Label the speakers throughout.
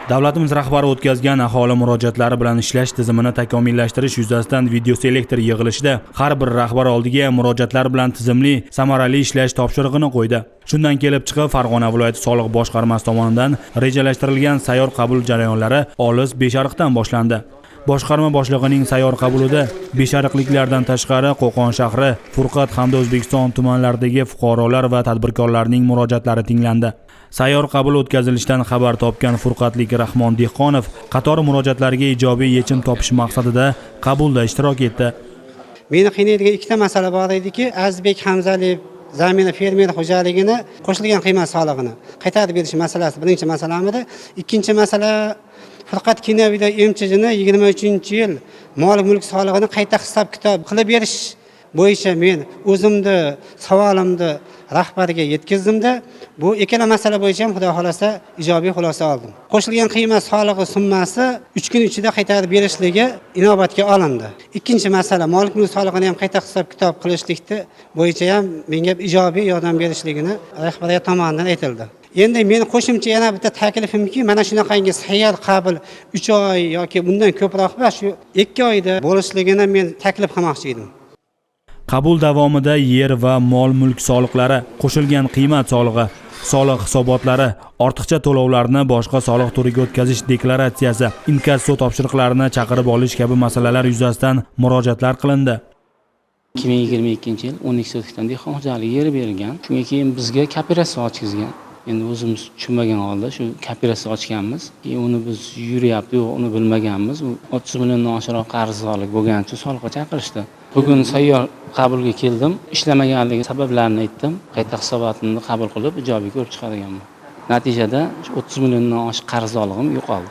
Speaker 1: Davlatimiz rahbari o'tkazgan aholi murojaatlari bilan ishlash tizimini takomillashtirish yuzasidan videoselektor yig'ilishida har bir rahbar oldiga murojaatlar bilan tizimli, samarali ishlash topshirig'ini qo'ydi. Shundan kelib chiqib, Farg'ona viloyati soliq boshqarmasi tomonidan rejalashtirilgan sayyor qabul jarayonlari olis Beshariqdan boshlandi. Boshqarma boshlig'ining sayyor qabulida beshariqliklardan tashqari Qo'qon shahri, Furqat hamda O'zbekiston tumanlaridagi fuqarolar va tadbirkorlarning murojaatlari tinglandi. Sayyor qabul o'tkazilishidan xabar topgan Furqatlik Rahmon Dehqonov qator murojaatlarga ijobiy yechim topish maqsadida qabulda ishtirok etdi.
Speaker 2: Meni qiynaydigan ikkita masala bor ediki, Azizbek Hamzaliyev zamin fermer xo'jaligini qo'shilgan qiymat solig'ini qaytarib berish masalasi birinchi masalamidi. Ikkinchi masala Furqat Kinavida MCH'ni 23-yil mol mulk solig'ini qayta hisob-kitob qilib berish bo'yicha men o'zimni savolimni rahbariga yetkazdim-da, bu ikkala masala bo'yicha ham xudo xolasa ijobiy xulosa oldim. Qo'shilgan qiymat solig'i summasi 3 kun ichida qaytarib berishligi inobatga olindi. Ikkinchi masala mol mulk solig'ini ham qayta hisob-kitob qilishlikda bo'yicha ham menga ijobiy yordam berishligini rahbariyat tomonidan aytildi. Endi men qo'shimcha yana bitta taklifimki, mana shunaqangi sayyor qabul 3 oy yoki bundan ko'proq va shu 2 oyda bo'lishligini men taklif qilmoqchi edim.
Speaker 1: Qabul davomida yer va mol mulk soliqlari, qo'shilgan qiymat solig'i, soliq hisobotlari, ortiqcha to'lovlarni boshqa soliq turiga o'tkazish deklaratsiyasi, inkasso topshiriqlarini chaqirib olish kabi masalalar yuzasidan murojaatlar qilindi.
Speaker 3: 2022-yil 12 sotikdan dehqon xo'jaligi yeri berilgan. Shunga keyin bizga kooperatsiya ochgizgan. Endi o'zimiz tushunmagan holda shu kooperatsiya ochganmiz. Uni biz yuryapti, yo'q, uni bilmaganmiz. 30 milliondan oshiqroq qarz soliq bo'lgani uchun soliqqa chaqirishdi. Bugun sayyor qabulga keldim. Ishlamaganligi sabablarini aytdim. Qayta hisobotimni qabul qilib ijobiy ko'rib chiqadiganman. Natijada 30 milliondan oshiq qarz solig'im yo'qoldi.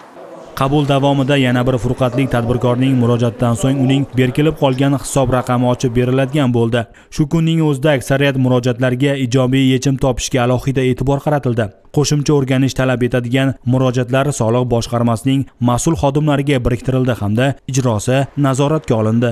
Speaker 1: Qabul davomida yana bir furqatlik tadbirkorning murojaatidan so'ng uning berkilib qolgan hisob raqami ochib beriladigan bo'ldi. Shu kunning o'zida aksariyat murojaatlarga ijobiy yechim topishga alohida e'tibor qaratildi. Qo'shimcha o'rganish talab etadigan murojaatlar soliq boshqarmasining mas'ul xodimlariga biriktirildi hamda ijrosi nazoratga olindi.